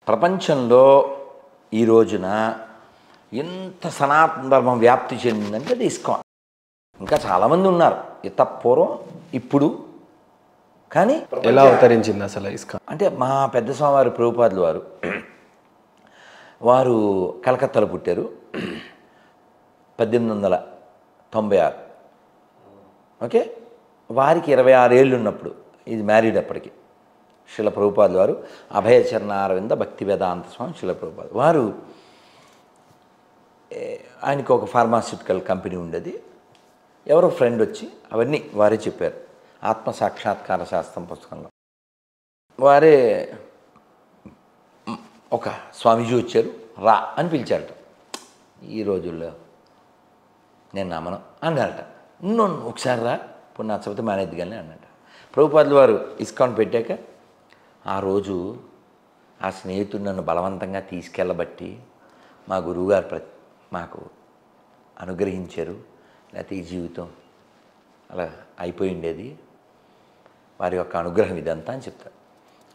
ప్రపంచంలో ఈ రోజున ఎంత సనాతన ధర్మం వ్యాప్తి చెందిందంటే అది ఇస్కాన్. ఇంకా చాలామంది ఉన్నారు పూర్వం ఇప్పుడు. కానీ ఎలా అవతరించింది అసలు ఇస్కాన్? అంటే మా పెద్ద స్వామివారి ప్రభుపాదులు వారు కలకత్తాలో పుట్టారు 1896. ఓకే, వారికి 26 ఏళ్ళు ఉన్నప్పుడు, ఇది మ్యారీడ్ అప్పటికి, శిల ప్రభుపాదులు వారు అభయచరణ అరవింద భక్తి వేదాంత స్వామి శిల ప్రభుపాదు వారు, ఆయనకు ఒక ఫార్మాస్యూటికల్ కంపెనీ ఉండేది. ఎవరో ఫ్రెండ్ వచ్చి అవన్నీ వారే చెప్పారు ఆత్మ సాక్షాత్కార శాస్త్రం పుస్తకంలో. వారే ఒక స్వామీజీ వచ్చారు, రా అని పిలిచారట. ఈ రోజుల్లో నేను నమ్మను అన్నారట. ఒకసారి రా, ఇప్పుడు నచ్చకపోతే మానేది కానీ అన్నట్టు. ప్రభుపాదులు వారు ఇస్కాన్ పెట్టాక ఆ రోజు ఆ స్నేహితుడు నన్ను బలవంతంగా తీసుకెళ్ళబట్టి మా గురువుగారు మాకు అనుగ్రహించారు, లేకపోతే ఈ జీవితం అలా అయిపోయి ఉండేది, వారి యొక్క అనుగ్రహం ఇదంతా అని చెప్తారు.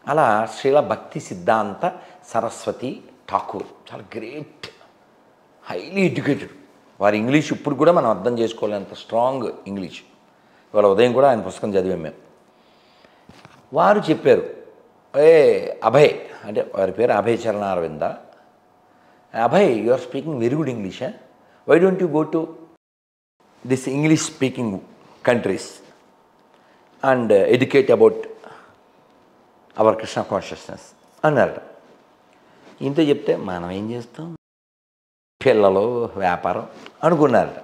అలా శ్రీల భక్తి సిద్ధాంత సరస్వతి ఠాకూర్ చాలా గ్రేట్, హైలీ ఎడ్యుకేటెడ్. వారి ఇంగ్లీష్ ఇప్పుడు కూడా మనం అర్థం చేసుకోలేంత స్ట్రాంగ్ ఇంగ్లీష్. ఇవాళ ఉదయం కూడా ఆయన పుస్తకం చదివాం మేము. వారు చెప్పారు, అభయ్, అంటే వారి పేరు Abhayacharana Aravinda, Abhay you are speaking very good English, why don't you go to this English speaking countries and educate about our Krishna consciousness అన్నారట. ఇంత చెప్తే మనం ఏం చేస్తాం, పిల్లలు వ్యాపారం అనుకున్నారట.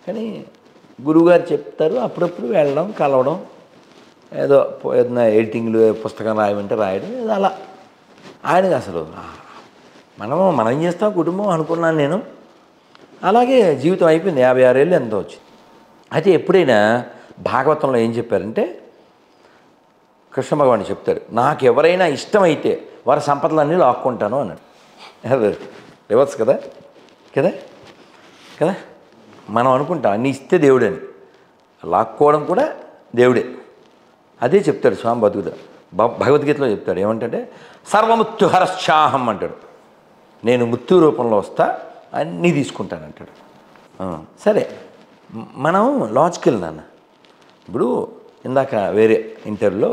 కానీ గురువుగారు చెప్తారు, అప్పుడప్పుడు వెళ్ళడం కలవడం, ఏదో ఏదైనా ఎడిటింగ్లు పుస్తకం రాయమంటే రాయడం, ఏదో అలా. ఆయనకి అసలు మనం ఏం చేస్తాం కుటుంబం అనుకున్నాను నేను. అలాగే జీవితం అయిపోయింది. 56 ఏళ్ళు ఎంతో వచ్చింది. అయితే ఎప్పుడైనా భాగవతంలో ఏం చెప్పారంటే, కృష్ణ భగవాన్ చెప్తాడు, నాకు ఎవరైనా ఇష్టమైతే వారి సంపదలన్నీ లాక్కుంటాను అన్నాడు. రివర్స్ కదా కదా కదా మనం అనుకుంటాం అన్నీ ఇస్తే దేవుడని, లాక్కోవడం కూడా దేవుడే. అదే చెప్తాడు స్వామి భగవద్గీతలో చెప్తాడు. ఏమంటే సర్వమృత్యు హరశ్చాహం అంటాడు. నేను మృత్యు రూపంలో వస్తా, అన్నీ తీసుకుంటానంటాడు. సరే, మనం లాజికల్ నాన్న. ఇప్పుడు ఇందాక వేరే ఇంటర్వ్యూలో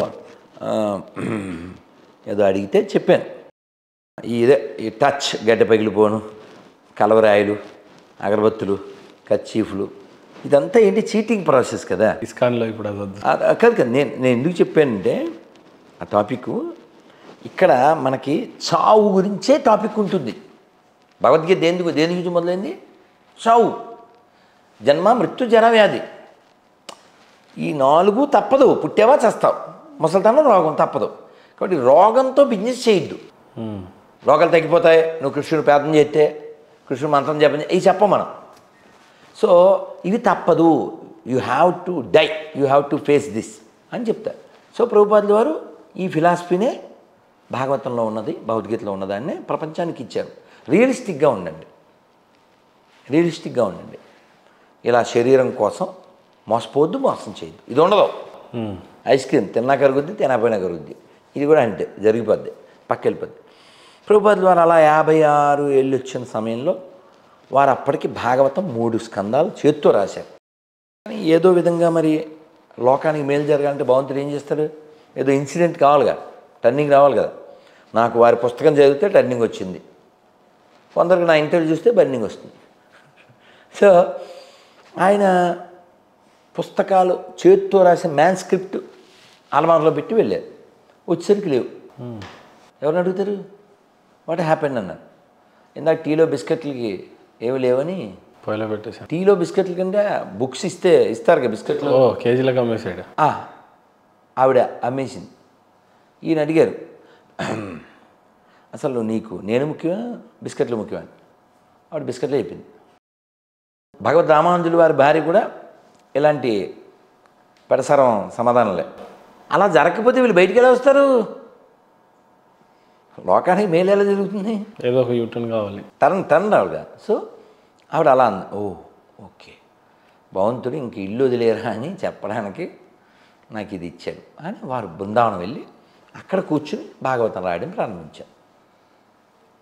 ఏదో అడిగితే చెప్పాను, ఈ టచ్ గడ్డ పగిలిపోను, కలవరాయలు, అగరబత్తులు, కర్చీఫ్లు, ఇదంతా ఏంటి చీటింగ్ ప్రాసెస్ కదా ఇస్కాన్లో. ఇప్పుడు కాదు కదా, నేను ఎందుకు చెప్పానంటే ఆ టాపిక్ ఇక్కడ మనకి చావు గురించే టాపిక్ ఉంటుంది. భగవద్గీత దేని గురించి మొదలైంది? చావు, జన్మ, మృత్యు, జర, వ్యాధి. ఈ 4 తప్పదు, పుట్టావా చేస్తావు, ముసలితనం, రోగం తప్పదు. కాబట్టి రోగంతో బిజినెస్ చేయొద్దు. రోగాలు తగ్గిపోతాయి నువ్వు కృష్ణుడు ప్రార్థన చేస్తే, కృష్ణుడు మంత్రం చెప్పని ఇవి చెప్పం మనం. సో ఇవి తప్పదు, you have to die, you have to face this అని చెప్తారు. సో ప్రభుపాదులు వారు ఈ ఫిలాసఫీనే భాగవతంలో ఉన్నది, భగవద్గీతలో ఉన్నదాన్నే ప్రపంచానికి ఇచ్చారు. రియలిస్టిక్గా ఉండండి, రియలిస్టిక్గా ఉండండి. ఇలా శరీరం కోసం మోసపోవద్దు, మోసం చేయొద్దు. ఇది ఉండదు. ఐస్ క్రీమ్ తిన్నా కరుగుద్ది, తినకపోయినా కరుగుద్ది. ఇది కూడా అంతే, జరిగిపోద్ది, పక్కెళ్ళిపోద్ది. ప్రభుపాదులు వారు అలా 56 ఏళ్ళు వచ్చిన సమయంలో వారు అప్పటికి భాగవతం 3 స్కందాలు చేత్తో రాశారు. కానీ ఏదో విధంగా మరి లోకానికి మేలు జరగాలంటే భగవంతుడు ఏం చేస్తాడు, ఏదో ఇన్సిడెంట్ కావాలిగా, టర్నింగ్ రావాలి కదా. నాకు వారి పుస్తకం చదివితే టర్నింగ్ వచ్చింది, కొందరికి నా ఇంటర్వ్యూ చూస్తే బర్నింగ్ వస్తుంది. సో ఆయన పుస్తకాలు చేత్తో రాసిన మ్యాన్స్క్రిప్ట్ అలమారలో పెట్టి వెళ్ళారు. వచ్చేసరికి లేవు. ఎవరిని అడుగుతారు, వాట్ హ్యాపెండ్ అన్నారు. ఇందాక టీలో బిస్కెట్లకి ఏమి లేవని పొయ్యిలో పెట్టేసాను. టీలో బిస్కెట్ల కంటే బుక్స్ ఇస్తారు కదా బిస్కెట్లు, కేజీలకు అమ్మేసాడు. ఆవిడ అమ్మేసింది. ఈయన అడిగారు, అసలు నీకు నేను ముఖ్యమా బిస్కెట్లు ముఖ్యమా? ఆవిడ బిస్కెట్లు అయిపోయింది. భగవద్ రామానుజులు వారి భార్య కూడా ఇలాంటి పెడసరం సమాధానంలే. అలా జరగకపోతే వీళ్ళు బయటికి ఎలా వస్తారు? లోకానికి మేలు ఎలా జరుగుతుంది? ఏదో ఒక యూటర్న్ కావాలి, టర్న్ రావుగా. సో ఆవిడ అలా అంది, ఓకే భగవంతుడు ఇంక ఇల్లు వదిలేరా అని చెప్పడానికి నాకు ఇది ఇచ్చాడు అని వారు బృందావనం వెళ్ళి అక్కడ కూర్చుని భాగవతం రాయడం ప్రారంభించారు.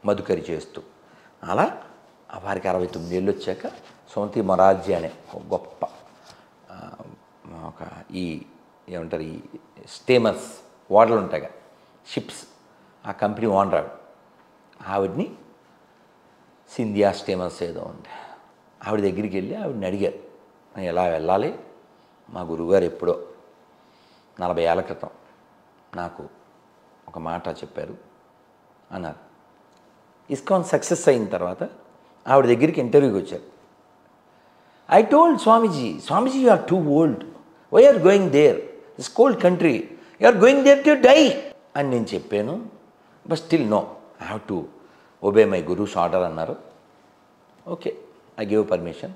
మధుకరి చేస్తూ అలా వారికి 69 ఏళ్ళు వచ్చాక సోంతి మొరార్జీ అనే ఒక గొప్ప ఒక ఈ ఏమంటారు ఈ స్టీమర్స్ ఓడలు ఉంటాయి కదా షిప్స్ ఆ కంపెనీ ఓనర్ ఆవిడని సింధియా స్టీమర్స్ ఏదో ఉంది ఆవిడ దగ్గరికి వెళ్ళి ఆవిడని అడిగారు నేను ఎలా వెళ్ళాలి మా గురువుగారు ఎప్పుడో 40 ఏళ్ల క్రితం నాకు ఒక మాట చెప్పారు అన్నారు. ఇస్కాన్ సక్సెస్ అయిన తర్వాత ఆవిడ దగ్గరికి ఇంటర్వ్యూకి వచ్చారు. I told Swamiji you are too old, why are going there, this cold country, you are going there to die అని నేను చెప్పాను. But still no, I have to obey my guru's order అన్నారు. Okay, I give permission.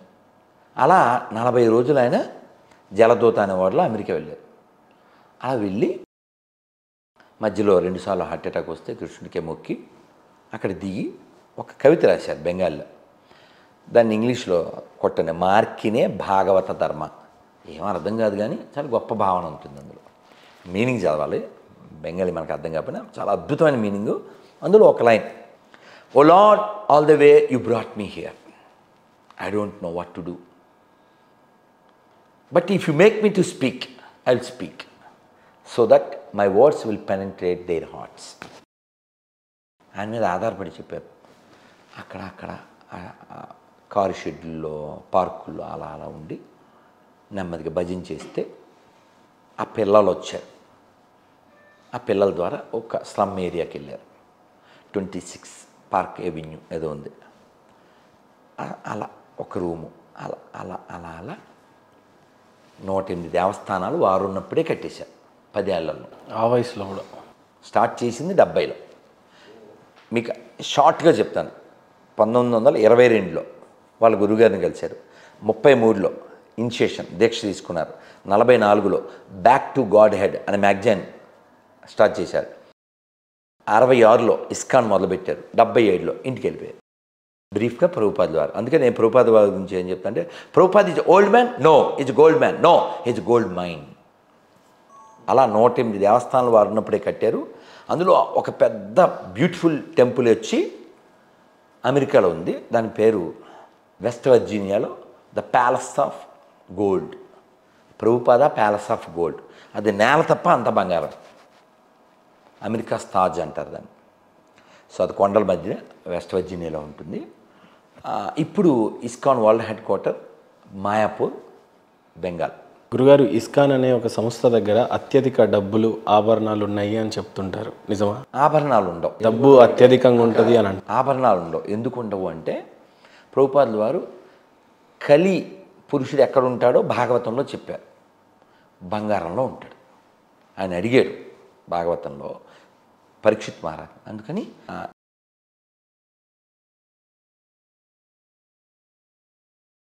అలా 40 రోజులు ఆయన జలదూత అనే వాడిలో America వెళ్ళారు. అలా వెళ్ళి మధ్యలో 2 సార్లు హార్ట్ అటాక్ వస్తే కృష్ణుడికే మొక్కి అక్కడ దిగి ఒక కవిత రాశారు బెంగాల్లో. దాన్ని ఇంగ్లీష్లో కొట్టనే మార్కినే భాగవత ధర్మ. ఏం అర్థం కాదు కానీ చాలా గొప్ప భావన ఉంటుంది అందులో. మీనింగ్ చదవాలి, బెంగాలీ మనకు అర్థం కాకపోయినా చాలా అద్భుతమైన మీనింగు. అందులో ఒక line, O Lord all the way you brought me here, I don't know what to do, but if you make me to speak I will speak so that my words will penetrate their hearts. ఆయన మీద ఆధారపడి చెప్పారు. అక్కడ car షెడ్యూల్లో పార్కుల్లో అలా అలా ఉండి నెమ్మదిగా భజన చేస్తే ఆ పిల్లలు వచ్చారు. ఆ పిల్లల ద్వారా ఒక స్లమ్ ఏరియాకి వెళ్ళారు. 26 పార్క్ ఎవెన్యూ ఏదో ఉంది. అలా ఒక రూము అలా అలా అలా అలా 108 దేవస్థానాలు వారు ఉన్నప్పుడే కట్టేశారు 10 ఏళ్లలో. ఆ వయసులో కూడా స్టార్ట్ చేసింది 70లో. మీకు షార్ట్గా చెప్తాను. 1922లో వాళ్ళ గురుగారిని కలిశారు. 33లో ఇనిషియేషన్ దీక్ష తీసుకున్నారు. 44లో బ్యాక్ టు గాడ్ హెడ్ అనే మ్యాగజైన్ స్టార్ట్ చేశారు. 66లో ఇస్కాన్ మొదలుపెట్టారు. 77లో ఇంటికి వెళ్ళిపోయారు. బ్రీఫ్గా ప్రభుపాద వారు. అందుకే నేను ప్రభుపాద వారి గురించి ఏం చెప్తా అంటే, Prabhupada is old man, no is gold man, no is gold mind. అలా 108 దేవస్థానాలు వారు ఉన్నప్పుడే కట్టారు. అందులో ఒక పెద్ద బ్యూటిఫుల్ టెంపుల్ వచ్చి అమెరికాలో ఉంది. దాని పేరు వెస్ట్ వర్జీనియాలో the palace of gold. Prabhupada palace of gold. అది నేల తప్ప అంత బంగారం. అమెరికా తాజ్ అంటారు దాన్ని. సో అది కొండల మధ్య వెస్ట్ వర్జీనియాలో ఉంటుంది. ఇప్పుడు ISKCON world head quarter Mayapur, Bengal. గురుగారు, ఇస్కాన్ అనే ఒక సంస్థ దగ్గర అత్యధిక డబ్బులు ఆభరణాలు ఉన్నాయి అని చెప్తుంటారు, నిజమా? ఆభరణాలు ఉండవు, డబ్బు అత్యధికంగా ఉంటుంది అని అంటారు. ఆభరణాలు ఉండవు. ఎందుకు ఉండవు అంటే, ప్రభుపాదుల వారు కలి పురుషుడు ఎక్కడ ఉంటాడో భాగవతంలో చెప్పారు. బంగారంలో ఉంటాడు. ఆయన అడిగాడు భాగవతంలో పరీక్షిత్ మహారాజ్. అందుకని